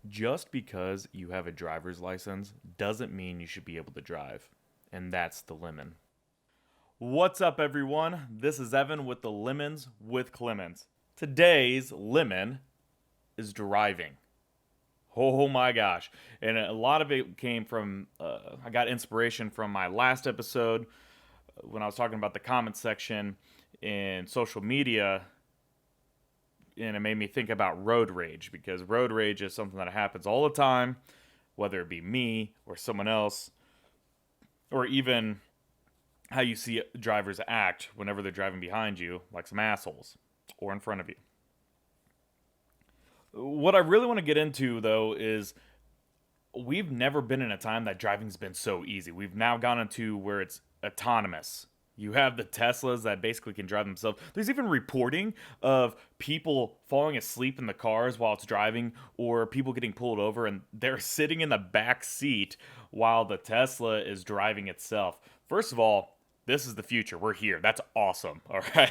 Just because you have a driver's license doesn't mean you should be able to drive. And that's the lemon. What's up, everyone? This is Evan with the Lemons with Clemmons. Today's lemon is driving. Oh my gosh. And a lot of it came from, I got inspiration from my last episode when I was talking about the comment section in social media, and it made me think about road rage because road rage is something that happens all the time, whether it be me or someone else, or even how you see drivers act whenever they're driving behind you, like some assholes, or in front of you. What I really want to get into, though, is we've never been in a time that driving's been so easy. We've now gone into where it's autonomous. You have the Teslas that basically can drive themselves. There's even reporting of people falling asleep in the cars while it's driving, or people getting pulled over and they're sitting in the back seat while the Tesla is driving itself. First of all, this is the future. We're here. That's awesome. All right.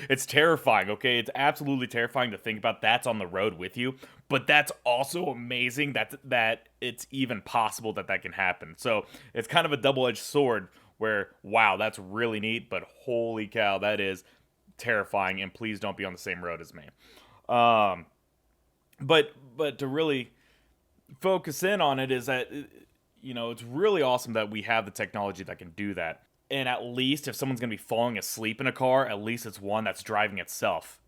It's terrifying. Okay. It's absolutely terrifying to think about that's on the road with you. But that's also amazing that it's even possible that can happen. So it's kind of a double edged sword where, wow, that's really neat. But holy cow, that is terrifying. And please don't be on the same road as me. Um, but to really focus in on it is that, it's really awesome that we have the technology that can do that. And at least if someone's going to be falling asleep in a car, at least it's one that's driving itself,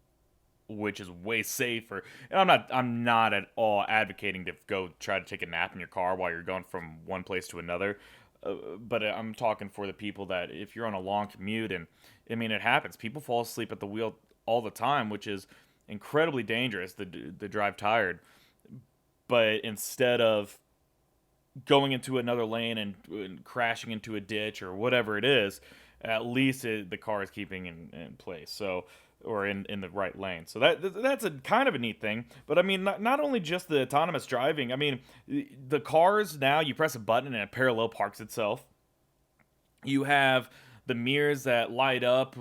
which is way safer. And I'm not at all advocating to go try to take a nap in your car while you're going from one place to another. But I'm talking for the people that if you're on a long commute, and I mean it happens, people fall asleep at the wheel all the time, which is incredibly dangerous to drive tired. But instead of going into another lane and crashing into a ditch or whatever it is, at least the car is keeping in place. So, or in the right lane. So that's a kind of a neat thing. But I mean, not only just the autonomous driving. I mean, the cars now you press a button and it parallel parks itself. You have the mirrors that light up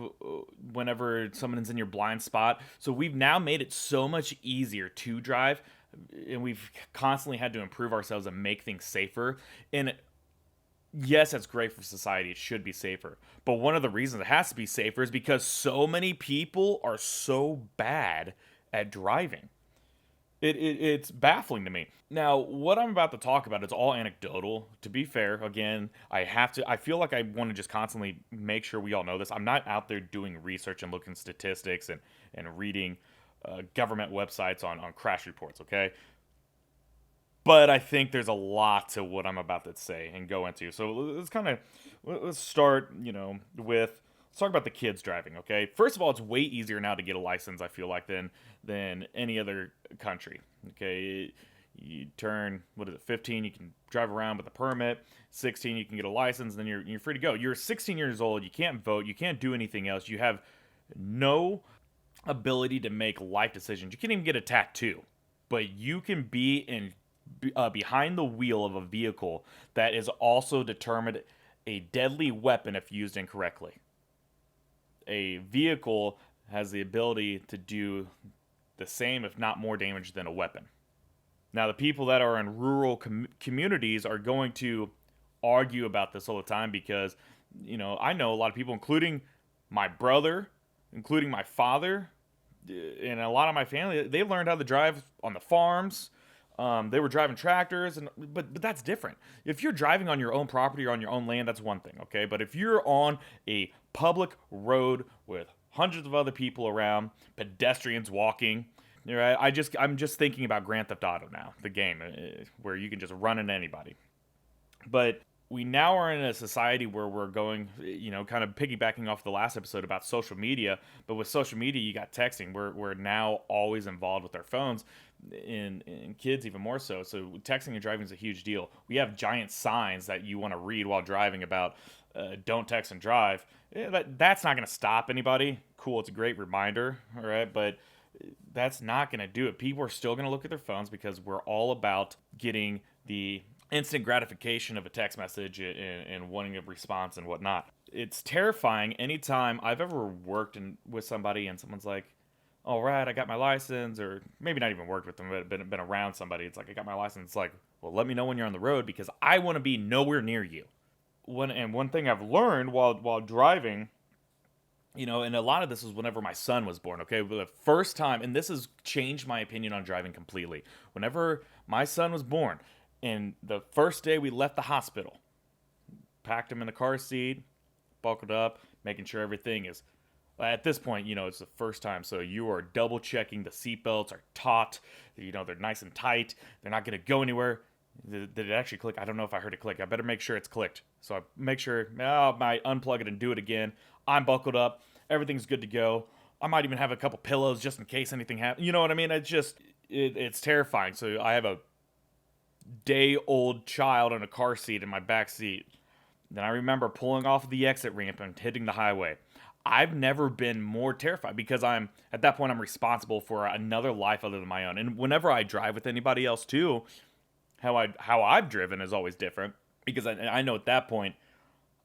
whenever someone's in your blind spot. So we've now made it so much easier to drive, and we've constantly had to improve ourselves and make things safer. And yes, that's great for society. It should be safer. But one of the reasons it has to be safer is because so many people are so bad at driving. It's baffling to me. Now, what I'm about to talk about is all anecdotal. To be fair, again, I feel like I want to just constantly make sure we all know this. I'm not out there doing research and looking statistics and reading government websites on crash reports, okay? But I think there's a lot to what I'm about to say and go into. So let's start, with let's talk about the kids driving, okay? First of all, it's way easier now to get a license, I feel like, than any other country. Okay. You turn, what is it, 15, you can drive around with a permit. 16, you can get a license, and then you're free to go. You're 16 years old, you can't vote, you can't do anything else. You have no ability to make life decisions. You can't even get a tattoo, but you can be behind the wheel of a vehicle that is also determined a deadly weapon if used incorrectly. A vehicle has the ability to do the same, if not more damage than a weapon. Now, the people that are in rural communities are going to argue about this all the time because, I know a lot of people, including my brother, including my father, and a lot of my family, they learned how to drive on the farms. They were driving tractors, but that's different. If you're driving on your own property or on your own land, that's one thing, okay? But if you're on a public road with hundreds of other people around, pedestrians walking, right? I'm just thinking about Grand Theft Auto now, the game where you can just run into anybody. But we now are in a society where we're going, kind of piggybacking off the last episode about social media. But with social media, you got texting. We're now always involved with our phones, and kids even more so. So texting and driving is a huge deal. We have giant signs that you want to read while driving about don't text and drive. That's not going to stop anybody. Cool, it's a great reminder, all right? But that's not going to do it. People are still going to look at their phones because we're all about getting the instant gratification of a text message and wanting a response and whatnot. It's terrifying anytime I've ever worked with somebody and someone's like, all right, I got my license, or maybe not even worked with them, but been around somebody. It's like, I got my license. It's like, well, let me know when you're on the road because I want to be nowhere near you. One thing I've learned while driving, and a lot of this was whenever my son was born. Okay, but the first time, and this has changed my opinion on driving completely. Whenever my son was born, and the first day we left the hospital, packed him in the car seat, buckled up, making sure everything is. At this point, it's the first time, so you are double checking the seatbelts are taut. They're nice and tight. They're not going to go anywhere. Did it actually click? I don't know if I heard it click. I better make sure it's clicked. So I make sure, I might unplug it and do it again. I'm buckled up. Everything's good to go. I might even have a couple pillows just in case anything happens. You know what I mean? It's terrifying. So I have a day-old child in a car seat in my back seat. Then I remember pulling off the exit ramp and hitting the highway. I've never been more terrified because at that point, I'm responsible for another life other than my own. And whenever I drive with anybody else too, how I've driven is always different because I know at that point,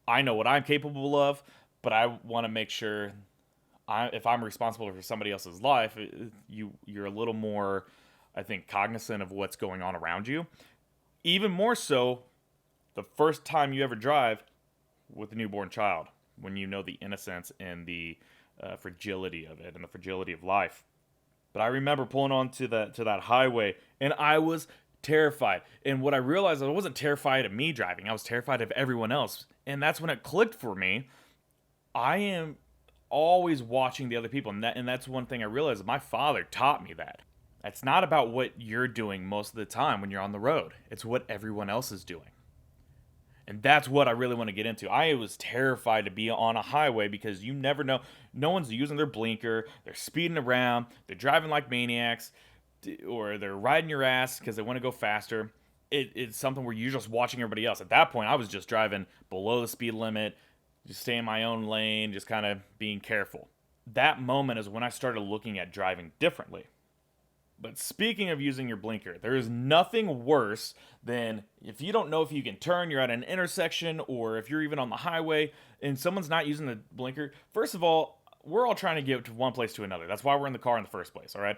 I know what I'm capable of, but I want to make sure if I'm responsible for somebody else's life, you're a little more, I think, cognizant of what's going on around you. Even more so, the first time you ever drive with a newborn child, when you know the innocence and the fragility of it and the fragility of life. But I remember pulling onto that highway, and I was terrified. And what I realized, I wasn't terrified of me driving. I was terrified of everyone else. And that's when it clicked for me. I am always watching the other people. And that's one thing I realized. My father taught me that. It's not about what you're doing most of the time when you're on the road. It's what everyone else is doing. And that's what I really want to get into. I was terrified to be on a highway because you never know. No one's using their blinker. They're speeding around. They're driving like maniacs. Or they're riding your ass because they want to go faster. It's something where you're just watching everybody else. At that point, I was just driving below the speed limit, just staying in my own lane, just kind of being careful. That moment is when I started looking at driving differently. But speaking of using your blinker, there is nothing worse than if you don't know if you can turn, you're at an intersection, or if you're even on the highway and someone's not using the blinker. First of all, we're all trying to get to one place to another. That's why we're in the car in the first place, all right?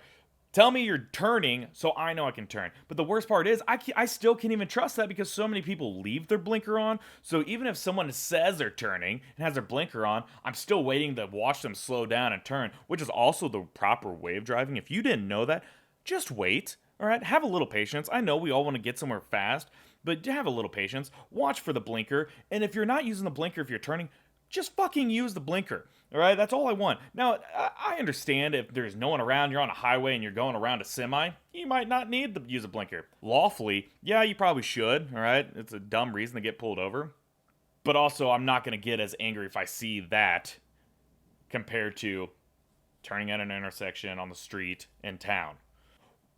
Tell me you're turning so I know I can turn. But the worst part is I still can't even trust that because so many people leave their blinker on. So even if someone says they're turning and has their blinker on, I'm still waiting to watch them slow down and turn, which is also the proper way of driving. If you didn't know that, just wait, all right? Have a little patience. I know we all want to get somewhere fast, but have a little patience. Watch for the blinker. And if you're not using the blinker, if you're turning, just fucking use the blinker. All right, that's all I want. Now, I understand if there's no one around, you're on a highway and you're going around a semi, you might not need to use a blinker. Lawfully, yeah, you probably should, all right? It's a dumb reason to get pulled over. But also, I'm not going to get as angry if I see that compared to turning at an intersection on the street in town.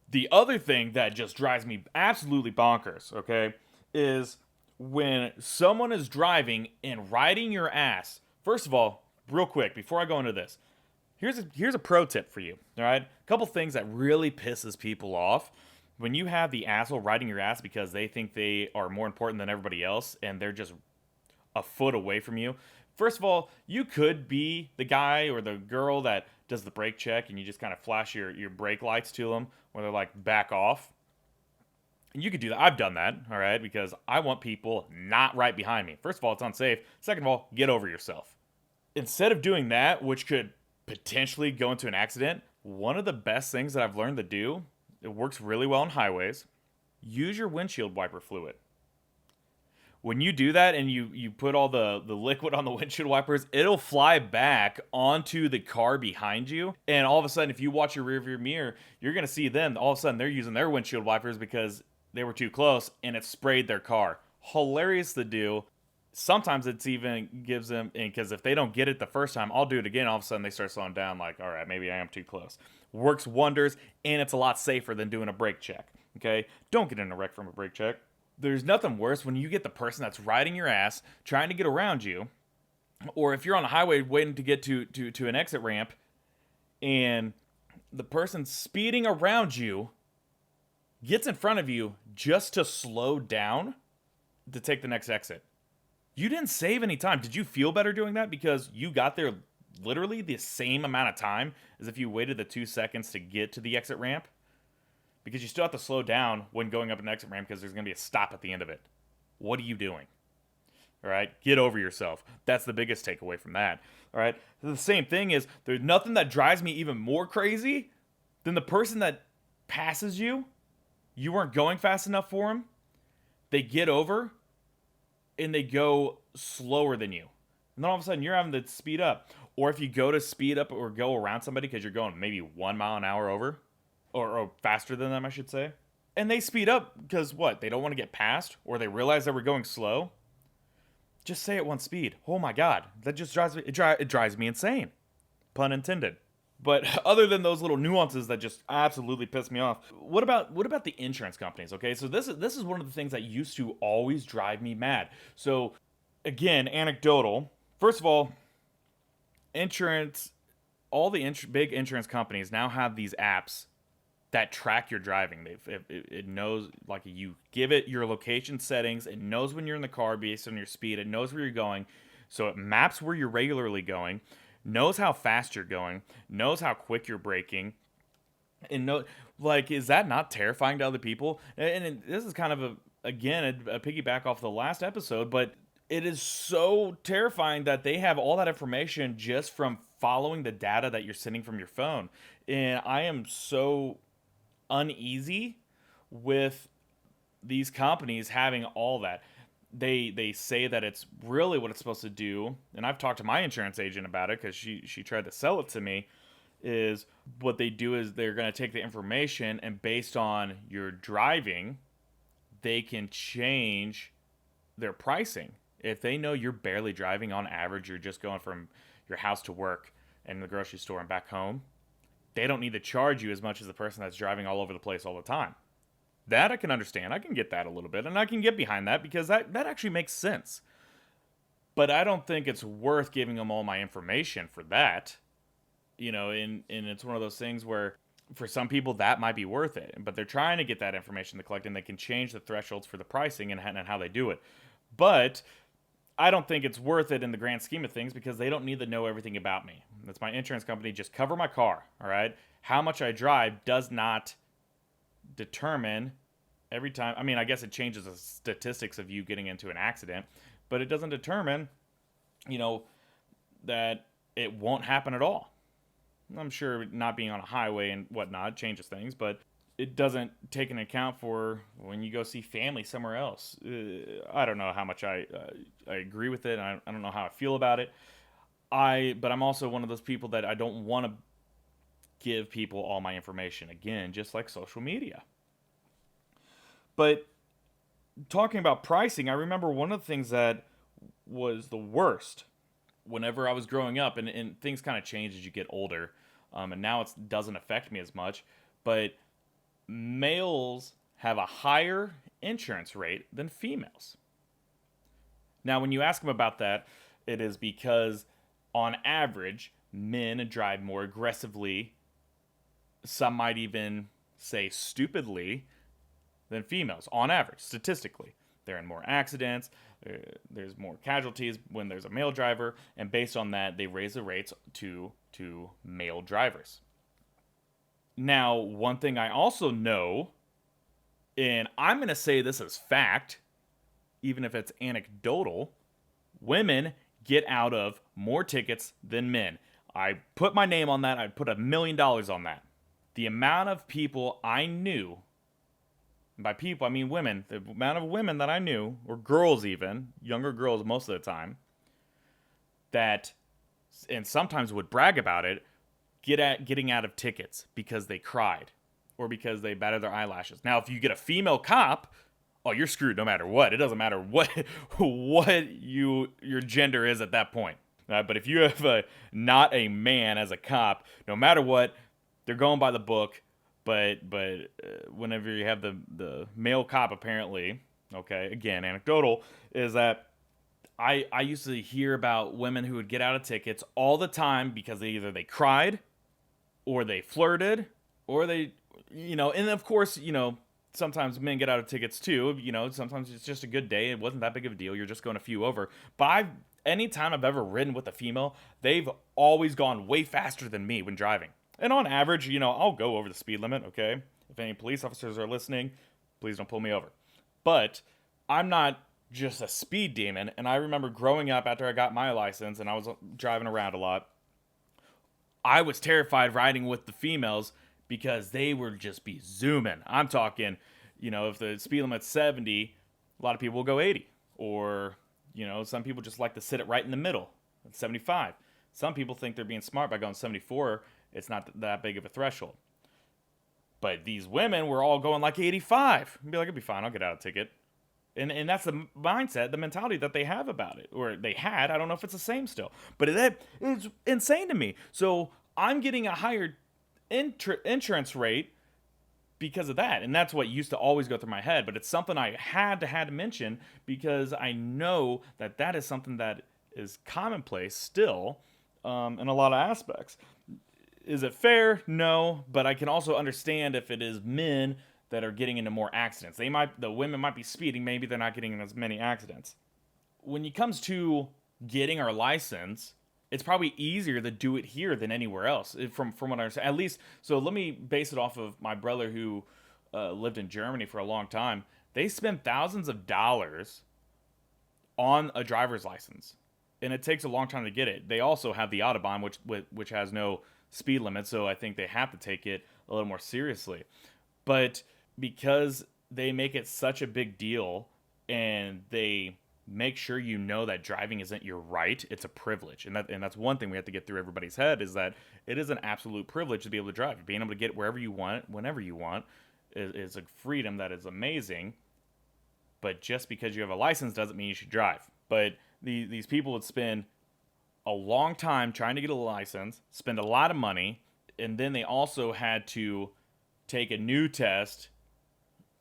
The other thing that just drives me absolutely bonkers, okay, is when someone is driving and riding your ass. First of all, real quick, before I go into this, here's a pro tip for you, all right? A couple things that really pisses people off. When you have the asshole riding your ass because they think they are more important than everybody else and they're just a foot away from you. First of all, you could be the guy or the girl that does the brake check and you just kind of flash your brake lights to them where they're like, back off. And you could do that. I've done that, all right, because I want people not right behind me. First of all, it's unsafe. Second of all, get over yourself. Instead of doing that, which could potentially go into an accident, one of the best things that I've learned to do, it works really well on highways, use your windshield wiper fluid. When you do that and you put all the liquid on the windshield wipers, it'll fly back onto the car behind you. And all of a sudden, if you watch your rearview mirror, you're going to see them. All of a sudden, they're using their windshield wipers because they were too close and it sprayed their car. Hilarious to do. Sometimes it's even gives them, because if they don't get it the first time, I'll do it again. All of a sudden, they start slowing down like, all right, maybe I am too close. Works wonders, and it's a lot safer than doing a brake check. Okay? Don't get in a wreck from a brake check. There's nothing worse when you get the person that's riding your ass, trying to get around you, or if you're on a highway waiting to get to an exit ramp, and the person speeding around you gets in front of you just to slow down to take the next exit. You didn't save any time. Did you feel better doing that because you got there literally the same amount of time as if you waited the 2 seconds to get to the exit ramp, because you still have to slow down when going up an exit ramp because there's going to be a stop at the end of it. What are you doing? All right, get over yourself. That's the biggest takeaway from that. All right, the same thing is there's nothing that drives me even more crazy than the person that passes you. You weren't going fast enough for them. They get over and they go slower than you. And then all of a sudden you're having to speed up. Or if you go to speed up or go around somebody because you're going maybe 1 mile an hour over, or faster than them, I should say. And they speed up because what? They don't want to get past, or they realize that we're going slow. Just say at one speed. Oh my God, that just drives me insane. Pun intended. But other than those little nuances that just absolutely piss me off, what about the insurance companies? Okay, so this is one of the things that used to always drive me mad. So again, anecdotal. First of all, insurance, all the big insurance companies now have these apps that track your driving. It knows, like, you give it your location settings, it knows when you're in the car based on your speed, it knows where you're going, so it maps where you're regularly going, knows how fast you're going, knows how quick you're braking, and is that not terrifying to other people? And this is kind of a piggyback off the last episode, but it is so terrifying that they have all that information just from following the data that you're sending from your phone. And I am so uneasy with these companies having all that. They say that it's really what it's supposed to do, and I've talked to my insurance agent about it because she tried to sell it to me. Is what they do is they're going to take the information, and based on your driving, they can change their pricing. If they know you're barely driving, on average you're just going from your house to work and the grocery store and back home, they don't need to charge you as much as the person that's driving all over the place all the time. That I can understand. I can get that a little bit, and I can get behind that because that actually makes sense. But I don't think it's worth giving them all my information for that. And it's one of those things where for some people that might be worth it. But they're trying to get that information to collect, and they can change the thresholds for the pricing and how they do it. But I don't think it's worth it in the grand scheme of things because they don't need to know everything about me. That's my insurance company. Just cover my car, all right? How much I drive does not determine every time. I mean, I guess it changes the statistics of you getting into an accident, but it doesn't determine, that it won't happen at all. I'm sure not being on a highway and whatnot changes things, but it doesn't take into account for when you go see family somewhere else. I don't know how much I agree with it. I don't know how I feel about it. But I'm also one of those people that I don't want to give people all my information. Again, just like social media. But talking about pricing, I remember one of the things that was the worst whenever I was growing up, and things kind of change as you get older, and now it doesn't affect me as much, but males have a higher insurance rate than females. Now, when you ask them about that, it is because, on average, men drive more aggressively, some might even say stupidly, than females, on average, statistically. They're in more accidents, there's more casualties when there's a male driver, and based on that, they raise the rates to male drivers. Now, one thing I also know, and I'm going to say this as fact, even if it's anecdotal, women get out of more tickets than men. I put my name on that. I'd put $1 million on that. The amount of people I knew, and by people I mean women, the amount of women that I knew, or girls even, younger girls most of the time, that, and sometimes would brag about it, getting out of tickets because they cried or because they batted their eyelashes. Now, if you get a female cop, oh, you're screwed no matter what. It doesn't matter what your gender is at that point. But if you have not a man as a cop, no matter what, they're going by the book. But whenever you have the male cop, apparently, okay, again, anecdotal, is that I used to hear about women who would get out of tickets all the time because either they cried or they flirted or they, and of course, sometimes men get out of tickets too. Sometimes it's just a good day. It wasn't that big of a deal. You're just going a few over. But anytime I've ever ridden with a female, they've always gone way faster than me when driving. And on average, I'll go over the speed limit, okay? If any police officers are listening, please don't pull me over. But I'm not just a speed demon. And I remember growing up after I got my license and I was driving around a lot, I was terrified riding with the females because they would just be zooming. I'm talking, if the speed limit's 70, a lot of people will go 80. Or, some people just like to sit it right in the middle at 75. Some people think they're being smart by going 74. It's not that big of a threshold. But these women were all going like 85. I'd be like, it'll be fine. I'll get out a ticket. And that's the mindset, the mentality that they have about it. Or they had. I don't know if it's the same still. But it's insane to me. So I'm getting a higher insurance rate because of that. And that's what used to always go through my head. But it's something I had to mention because I know that is something that is commonplace still in a lot of aspects. Is it fair? No. But I can also understand if it is men that are getting into more accidents. The women might be speeding, maybe they're not getting in as many accidents. When it comes to getting our license, it's probably easier to do it here than anywhere else, from what I understand. At least, so let me base it off of my brother who lived in Germany for a long time. They spend thousands of dollars on a driver's license, and it takes a long time to get it. They also have the Autobahn, which has no speed limit, so I think they have to take it a little more seriously. But because they make it such a big deal and they make sure that driving isn't your right, it's a privilege. And that's one thing we have to get through everybody's head, is that it is an absolute privilege to be able to drive. Being able to get wherever you want, whenever you want, is a freedom that is amazing. But just because you have a license doesn't mean you should drive. But these people would spend a long time trying to get a license, spend a lot of money, and then they also had to take a new test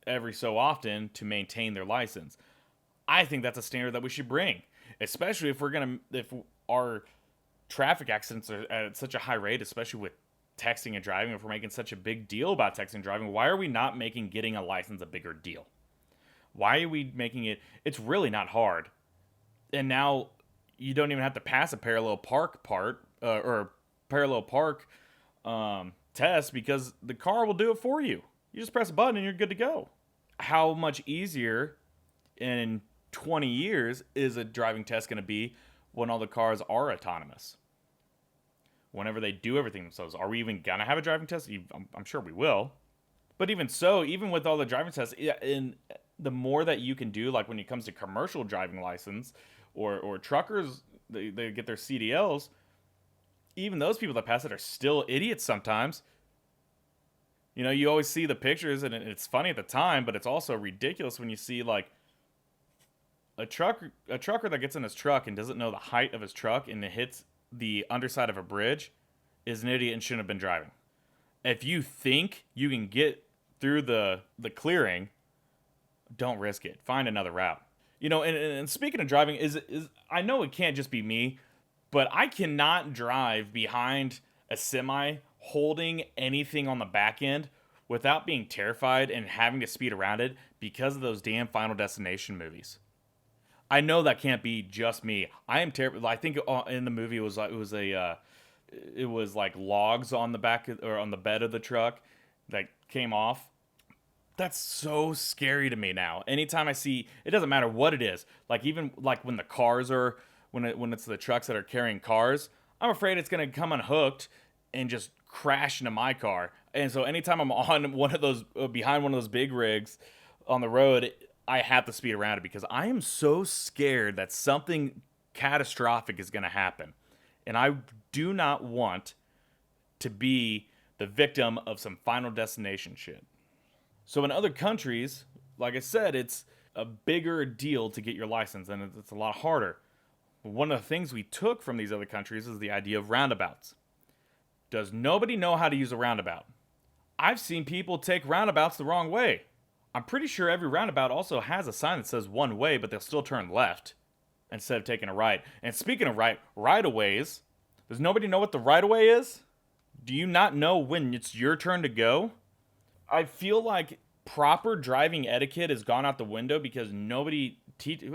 every so often to maintain their license. I think that's a standard that we should bring, especially if our traffic accidents are at such a high rate, especially with texting and driving. If we're making such a big deal about texting and driving, why are we not making getting a license a bigger deal? Why are we making it? It's really not hard. And now you don't even have to pass a parallel park test because the car will do it for you. You just press a button and you're good to go. How much easier in 20 years is a driving test going to be when all the cars are autonomous? Whenever they do everything themselves, are we even going to have a driving test? I'm sure we will. But even so, even with all the driving tests, in the more that you can do, like when it comes to commercial driving license or truckers, they get their CDLs, even those people that pass it are still idiots sometimes. You always see the pictures, and it's funny at the time, but it's also ridiculous when you see, like, a trucker that gets in his truck and doesn't know the height of his truck and it hits the underside of a bridge is an idiot and shouldn't have been driving. If you think you can get through the clearing, don't risk it. Find another route. And speaking of driving, is I know it can't just be me, but I cannot drive behind a semi holding anything on the back end without being terrified and having to speed around it because of those damn Final Destination movies. I know that can't be just me. I am terrified. I think in the movie it was like logs on the back or on the bed of the truck that came off. That's so scary to me now. Anytime I see, it doesn't matter what it is. Like even like when the cars are, when it's the trucks that are carrying cars, I'm afraid it's going to come unhooked and just crash into my car. And so anytime I'm on one of those, behind one of those big rigs on the road, I have to speed around it because I am so scared that something catastrophic is going to happen. And I do not want to be the victim of some Final Destination shit. So in other countries, like I said, it's a bigger deal to get your license, and it's a lot harder. One of the things we took from these other countries is the idea of roundabouts. Does nobody know how to use a roundabout? I've seen people take roundabouts the wrong way. I'm pretty sure every roundabout also has a sign that says one way, but they'll still turn left instead of taking a right. And speaking of right-of-ways, does nobody know what the right-of-way is? Do you not know when it's your turn to go? I feel like proper driving etiquette has gone out the window because nobody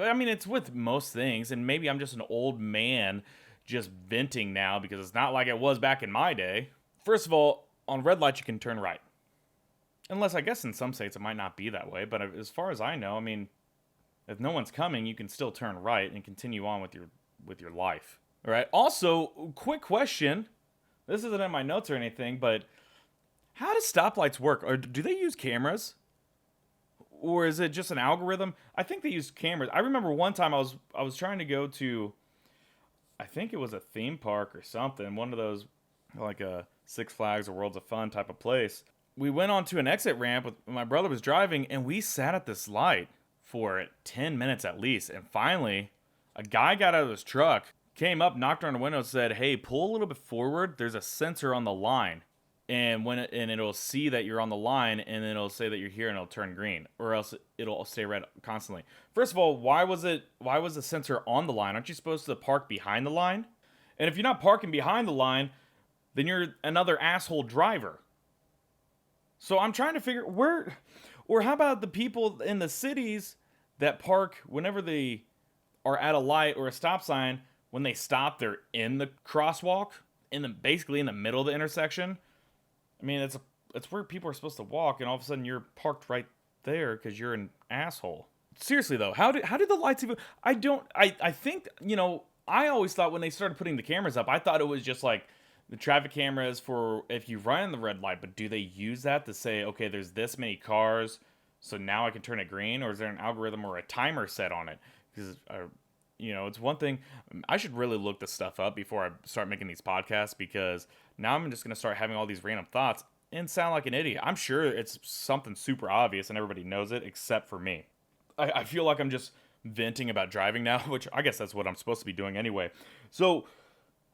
I mean, it's with most things, and maybe I'm just an old man just venting now because it's not like it was back in my day. First of all, on red lights you can turn right. Unless I guess in some states it might not be that way, but as far as I know, I mean, if no one's coming, you can still turn right and continue on with your life. All right. Also, quick question. This isn't in my notes or anything, but how does stoplights work? Or do they use cameras? Or is it just an algorithm? I think they use cameras. I remember one time I was trying to go to, I think it was a theme park or something, one of those like a Six Flags or Worlds of Fun type of place. We went onto an exit ramp with my brother was driving, and we sat at this light for 10 minutes at least. And finally, a guy got out of his truck, came up, knocked on the window, and said, "Hey, pull a little bit forward. There's a sensor on the line." And it'll see that you're on the line, and then it'll say that you're here, and it'll turn green, or else it'll stay red constantly. First of all, why was the sensor on the line? Aren't you supposed to park behind the line? And if you're not parking behind the line, then you're another asshole driver. So I'm trying to figure where, or how about the people in the cities that park whenever they are at a light or a stop sign? When they stop, they're in the crosswalk, basically in the middle of the intersection. I mean, it's where people are supposed to walk, and all of a sudden you're parked right there because you're an asshole. Seriously though, how did the lights even? I think, I always thought when they started putting the cameras up, I thought it was just like the traffic cameras for if you run in the red light. But do they use that to say, okay, there's this many cars, so now I can turn it green, or is there an algorithm or a timer set on it? Because it's one thing. I should really look this stuff up before I start making these podcasts, because now I'm just going to start having all these random thoughts and sound like an idiot. I'm sure it's something super obvious and everybody knows it except for me. I feel like I'm just venting about driving now, which I guess that's what I'm supposed to be doing anyway. So,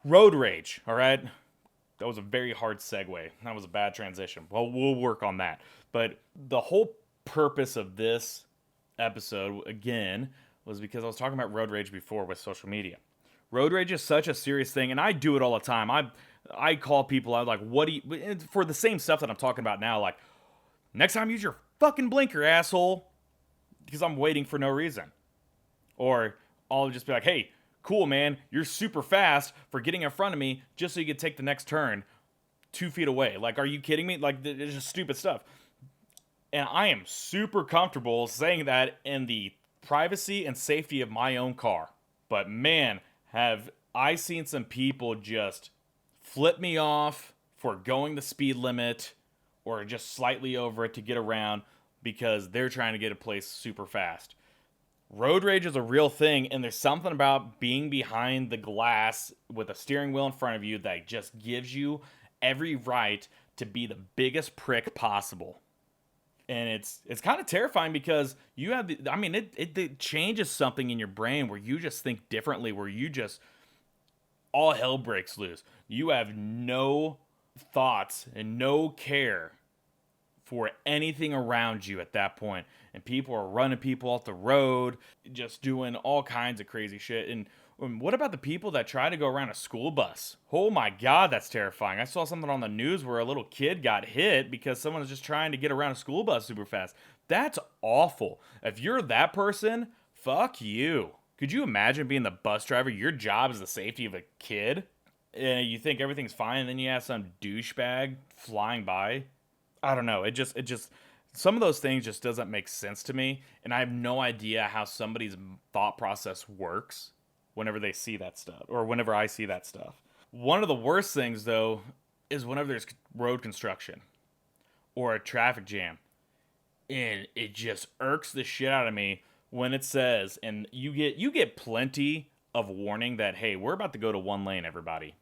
road rage, all right? That was a very hard segue. That was a bad transition. Well, we'll work on that. But the whole purpose of this episode, again, was because I was talking about road rage before with social media. Road rage is such a serious thing, and I do it all the time. I call people out like, what do you, for the same stuff that I'm talking about now, like, next time use your fucking blinker, asshole, because I'm waiting for no reason. Or I'll just be like, hey, cool, man, you're super fast for getting in front of me just so you could take the next turn 2 feet away. Like, are you kidding me? Like, it's just stupid stuff. And I am super comfortable saying that in the privacy and safety of my own car. But man, have I seen some people just flip me off for going the speed limit or just slightly over it to get around because they're trying to get a place super fast. Road rage is a real thing, and there's something about being behind the glass with a steering wheel in front of you that just gives you every right to be the biggest prick possible. And it's kind of terrifying because you have it changes something in your brain where you just think differently, where you just, all hell breaks loose. You have no thoughts and no care for anything around you at that point. And people are running people off the road, just doing all kinds of crazy shit. And what about the people that try to go around a school bus? Oh my God, that's terrifying. I saw something on the news where a little kid got hit because someone was just trying to get around a school bus super fast. That's awful. If you're that person, fuck you. Could you imagine being the bus driver? Your job is the safety of a kid. And you think everything's fine, and then you have some douchebag flying by. I don't know. It just some of those things just doesn't make sense to me, and I have no idea how somebody's thought process works whenever they see that stuff, or whenever I see that stuff. One of the worst things, though, is whenever there's road construction or a traffic jam, and it just irks the shit out of me when it says, and you get plenty of warning that, hey, we're about to go to one lane, everybody.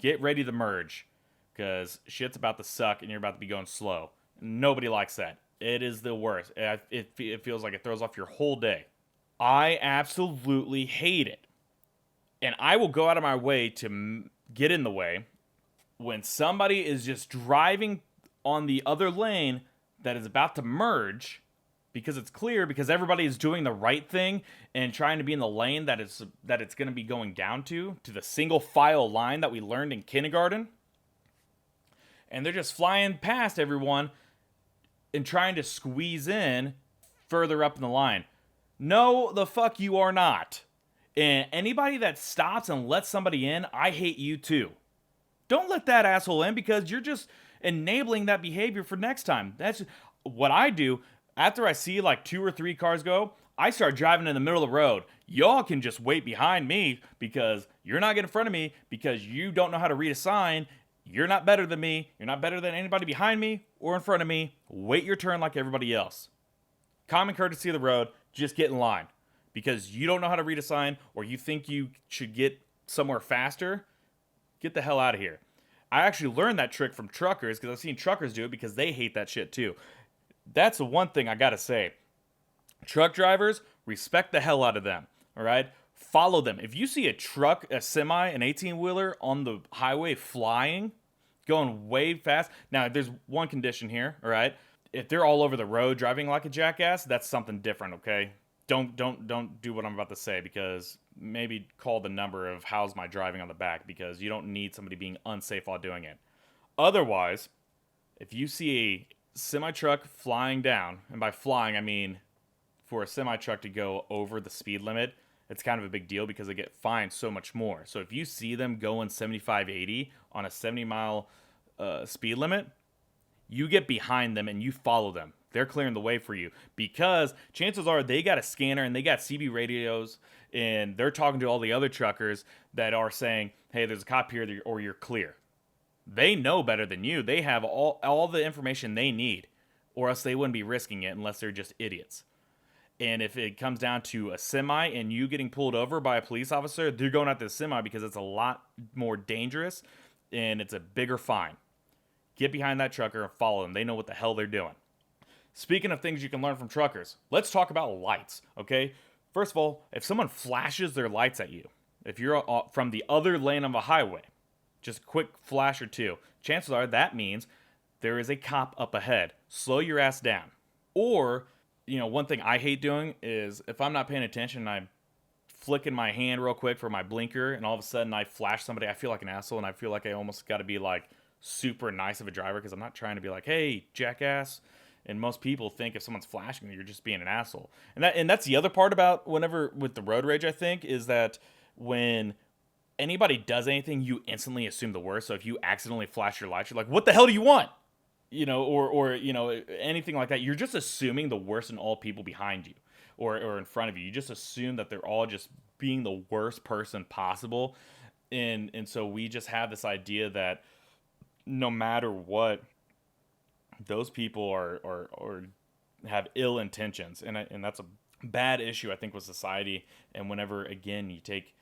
Get ready to merge, because shit's about to suck and you're about to be going slow. Nobody likes that. It is the worst. It feels like it throws off your whole day. I absolutely hate it. And I will go out of my way to get in the way when somebody is just driving on the other lane that is about to merge, because it's clear, because everybody is doing the right thing and trying to be in the lane that it's going to be going down to the single file line that we learned in kindergarten. And they're just flying past everyone. and trying to squeeze in further up in the line. No, the fuck you are not. And anybody that stops and lets somebody in, I hate you too. Don't let that asshole in because you're just enabling that behavior for next time. That's what I do. After I see like 2 or 3 cars go, I start driving in the middle of the road. Y'all can just wait behind me because you're not getting in front of me because you don't know how to read a sign. You're not better than me. You're not better than anybody behind me or in front of me. Wait your turn like everybody else. Common courtesy of the road, just get in line. Because you don't know how to read a sign or you think you should get somewhere faster, get the hell out of here. I actually learned that trick from truckers because I've seen truckers do it because they hate that shit too. That's the one thing I gotta say. Truck drivers, respect the hell out of them, all right? Follow them. If you see a truck, a semi, an 18-wheeler on the highway flying, going way fast. Now, there's one condition here, all right? If they're all over the road driving like a jackass, that's something different, okay? Don't do what I'm about to say because maybe call the number of how's my driving on the back because you don't need somebody being unsafe while doing it. Otherwise, if you see a semi-truck flying down, and by flying I mean for a semi-truck to go over the speed limit, it's kind of a big deal because they get fined so much more. So if you see them going 75, 80 on a 70-mile speed limit, you get behind them and you follow them. They're clearing the way for you because chances are they got a scanner and they got CB radios and they're talking to all the other truckers that are saying, hey, there's a cop here or you're clear. They know better than you. They have all the information they need or else they wouldn't be risking it unless they're just idiots. And if it comes down to a semi and you getting pulled over by a police officer, they're going at the semi because it's a lot more dangerous and it's a bigger fine. Get behind that trucker and follow them. They know what the hell they're doing. Speaking of things you can learn from truckers, let's talk about lights, okay? First of all, if someone flashes their lights at you, if you're from the other lane of a highway, just a quick flash or two, chances are that means there is a cop up ahead. Slow your ass down. Or, one thing I hate doing is if I'm not paying attention and I'm flicking my hand real quick for my blinker and all of a sudden I flash somebody, I feel like an asshole and I feel like I almost got to be like super nice of a driver because I'm not trying to be like, hey, jackass. And most people think if someone's flashing you, you're just being an asshole. And that's the other part about whenever with the road rage, I think, is that when anybody does anything, you instantly assume the worst. So if you accidentally flash your lights, you're like, what the hell do you want? Or anything like that. You're just assuming the worst in all people behind you or in front of you. You just assume that they're all just being the worst person possible. And so we just have this idea that no matter what, those people are have ill intentions, and that's a bad issue I think with society. And whenever again you take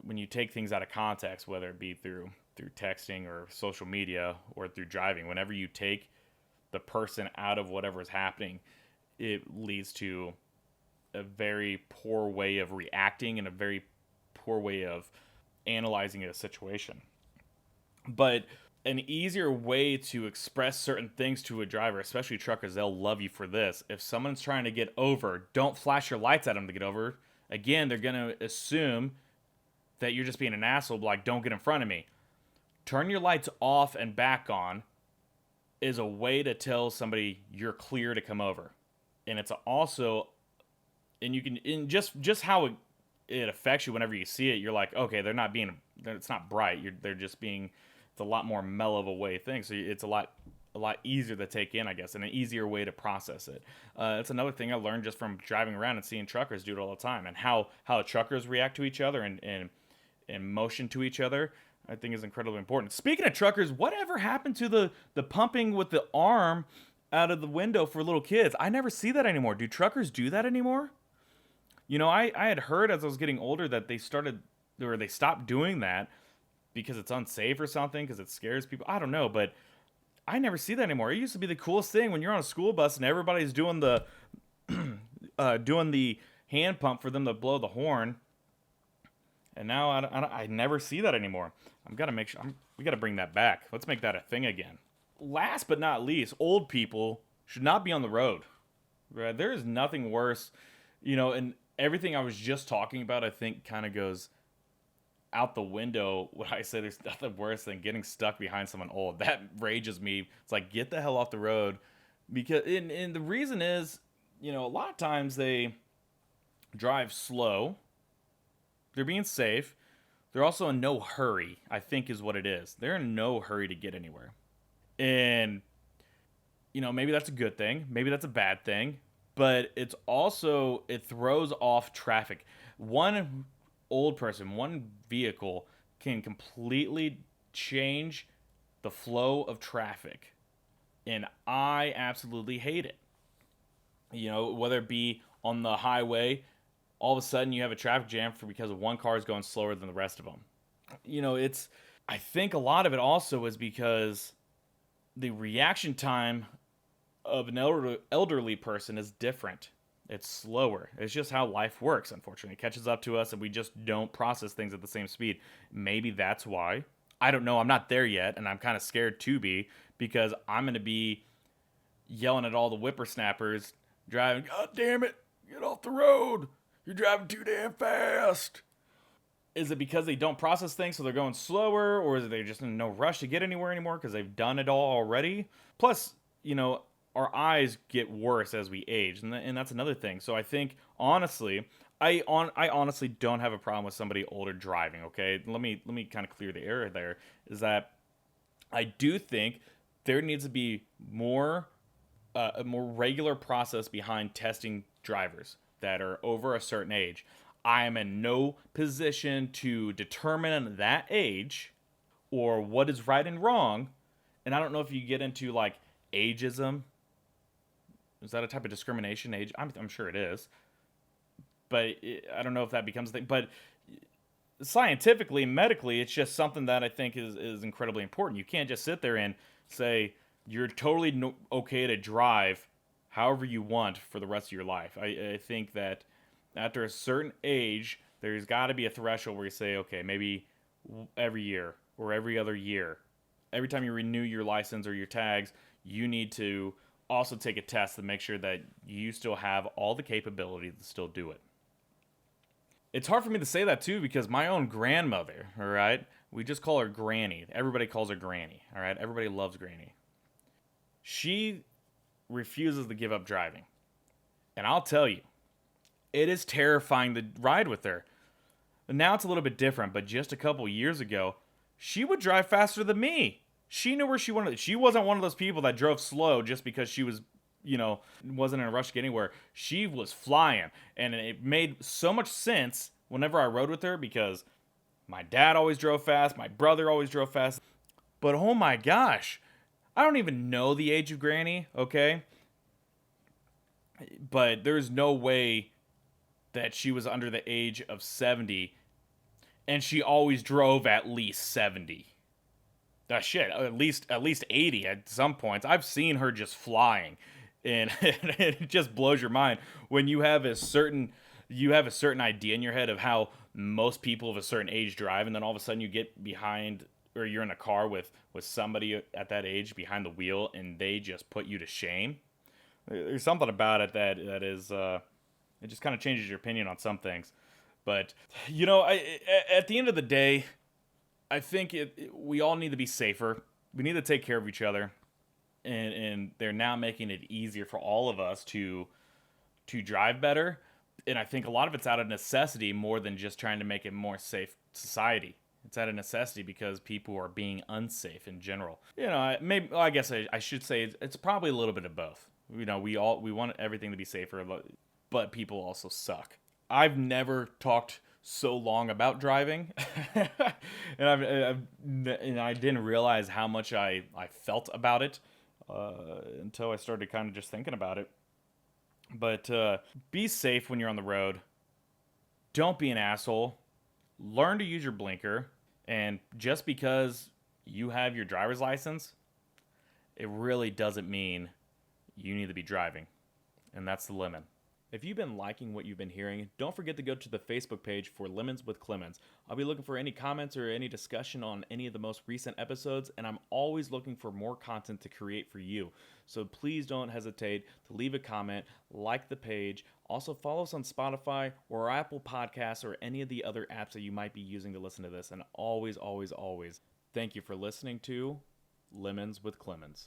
when you take things out of context, whether it be through texting or social media or through driving, whenever you take the person out of whatever is happening, it leads to a very poor way of reacting and a very poor way of analyzing a situation. But an easier way to express certain things to a driver, especially truckers, they'll love you for this. If someone's trying to get over, don't flash your lights at them to get over. Again, they're going to assume that you're just being an asshole, like, don't get in front of me. Turn your lights off and back on is a way to tell somebody you're clear to come over. And it's also, and you can, in just how it affects you whenever you see it, you're like, okay, it's not bright. They're just being, it's a lot more mellow of a way thing. So it's a lot easier to take in, I guess, and an easier way to process it. It's another thing I learned just from driving around and seeing truckers do it all the time, and how truckers react to each other and motion to each other, I think is incredibly important. Speaking of truckers, whatever happened to the pumping with the arm out of the window for little kids? I never see that anymore. Do truckers do that anymore? I had heard as I was getting older that they stopped doing that because it's unsafe or something, because it scares people. I don't know, but I never see that anymore. It used to be the coolest thing when you're on a school bus and everybody's doing the doing the hand pump for them to blow the horn. And now I never see that anymore. I've got to make sure we got to bring that back. Let's make that a thing again. Last but not least, old people should not be on the road. Right? There is nothing worse, and everything I was just talking about, I think, kind of goes out the window when I say there's nothing worse than getting stuck behind someone old. That rages me. It's like, get the hell off the road. Because and the reason is, a lot of times they drive slow. They're being safe. They're also in no hurry, I think is what it is. They're in no hurry to get anywhere. And, maybe that's a good thing. Maybe that's a bad thing. But it throws off traffic. One old person, one vehicle can completely change the flow of traffic. And I absolutely hate it. Whether it be on the highway, all of a sudden you have a traffic jam because of one car is going slower than the rest of them. It's, I think a lot of it also is because the reaction time of an elderly person is different. It's slower. It's just how life works, unfortunately. It catches up to us and we just don't process things at the same speed. Maybe that's why. I don't know. I'm not there yet, and I'm kind of scared to be because I'm going to be yelling at all the whippersnappers driving, God damn it, get off the road. You're driving too damn fast. Is it because they don't process things so they're going slower, or is it they're just in no rush to get anywhere anymore because they've done it all already? Plus, our eyes get worse as we age, and that's another thing. So I think, honestly, I honestly don't have a problem with somebody older driving, okay? Let me kind of clear the air there, is that I do think there needs to be a more regular process behind testing drivers that are over a certain age. I am in no position to determine that age or what is right and wrong. And I don't know if you get into like ageism. Is that a type of discrimination? Age? I'm sure it is. But I don't know if that becomes a thing. But scientifically, medically, it's just something that I think is incredibly important. You can't just sit there and say you're totally okay to drive however you want for the rest of your life. I think that after a certain age, there's got to be a threshold where you say, okay, maybe every year or every other year, every time you renew your license or your tags, you need to also take a test to make sure that you still have all the capability to still do it. It's hard for me to say that too because my own grandmother, all right, we just call her Granny. Everybody calls her Granny, all right? Everybody loves Granny. She refuses to give up driving. And I'll tell you, it is terrifying to ride with her. Now it's a little bit different, but just a couple years ago, she would drive faster than me. She knew where she wanted. She wasn't one of those people that drove slow just because she was, wasn't in a rush to get anywhere. She was flying. And it made so much sense whenever I rode with her because my dad always drove fast. My brother always drove fast. But oh my gosh, I don't even know the age of Granny, okay? But there's no way that she was under the age of 70, and she always drove at least 70. Shit, at least 80 at some points. I've seen her just flying, and it just blows your mind when you have a certain idea in your head of how most people of a certain age drive, and then all of a sudden you get behind or you're in a car with somebody at that age behind the wheel, and they just put you to shame. There's something about it that is it just kind of changes your opinion on some things. But at the end of the day, I think we all need to be safer. We need to take care of each other, and they're now making it easier for all of us to drive better. And I think a lot of it's out of necessity more than just trying to make a more safe society. It's out of necessity because people are being unsafe in general. I guess I should say it's probably a little bit of both. We want everything to be safer, but people also suck. I've never talked so long about driving, and I didn't realize how much I felt about it until I started kind of just thinking about it. But be safe when you're on the road. Don't be an asshole. Learn to use your blinker, and just because you have your driver's license, it really doesn't mean you need to be driving. And that's the lemon. If you've been liking what you've been hearing, don't forget to go to the Facebook page for Lemons with Clemmons. I'll be looking for any comments or any discussion on any of the most recent episodes, and I'm always looking for more content to create for you. So please don't hesitate to leave a comment, like the page. Also follow us on Spotify or Apple Podcasts or any of the other apps that you might be using to listen to this. And always, always, always, thank you for listening to Lemons with Clemmons.